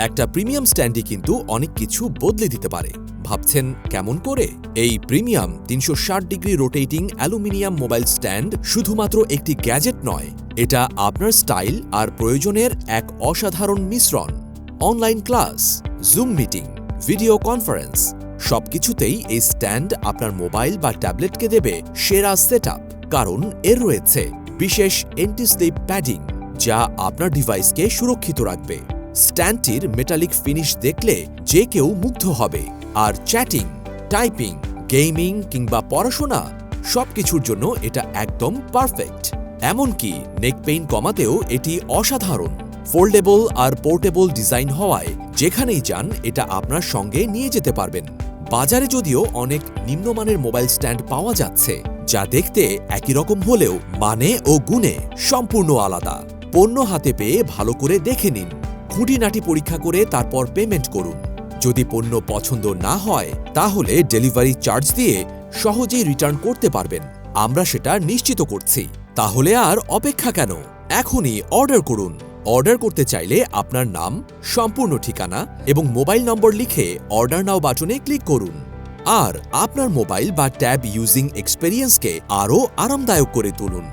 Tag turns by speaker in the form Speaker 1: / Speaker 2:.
Speaker 1: একটা প্রিমিয়াম স্ট্যান্ডই কিন্তু অনেক কিছু বদলে দিতে পারে। ভাবছেন কেমন করে? এই premium 360 degree rotating aluminium mobile stand শুধুমাত্র একটি গ্যাজেট নয়, এটা আপনার স্টাইল আর প্রয়োজনের এক অসাধারণ মিশ্রণ। Online class, zoom meeting, video conference সবকিছুতেই এই স্ট্যান্ড আপনার মোবাইল বা ট্যাবলেটকে দেবে সেরা সেটআপ, কারণ এর রয়েছে বিশেষ এন্টি স্লিপ প্যাডিং যা আপনার ডিভাইসকে সুরক্ষিত রাখবে। স্ট্যান্ডটির মেটালিক ফিনিশ দেখলে যে কেউ মুগ্ধ হবে। আর চ্যাটিং, টাইপিং, গেমিং কিংবা পড়াশোনা সবকিছুর জন্য এটা একদম পারফেক্ট। এমনকি নেক পেইন কমাতেও এটি অসাধারণ। ফোল্ডেবল আর পোর্টেবল ডিজাইন হওয়ায় যেখানেই যান এটা আপনার সঙ্গে নিয়ে যেতে পারবেন। বাজারে যদিও অনেক নিম্নমানের মোবাইল স্ট্যান্ড পাওয়া যাচ্ছে, যা দেখতে একই রকম হলেও মানে ও গুণে সম্পূর্ণ আলাদা। পণ্য হাতে পেয়ে ভালো করে দেখে নিন, খুঁটিনাটি পরীক্ষা করে তারপর পেমেন্ট করুন। যদি পণ্য পছন্দ না হয় তাহলে ডেলিভারি চার্জ দিয়ে সহজেই রিটার্ন করতে পারবেন, আমরা সেটা নিশ্চিত করছি। তাহলে আর অপেক্ষা কেন? এখনই অর্ডার করুন। অর্ডার করতে চাইলে আপনার নাম, সম্পূর্ণ ঠিকানা এবং মোবাইল নম্বর লিখে অর্ডার নাও বাটনে ক্লিক করুন। আর আপনার মোবাইল বা ট্যাব ইউজিং এক্সপেরিয়েন্সকে আরও আরামদায়ক করে তুলুন।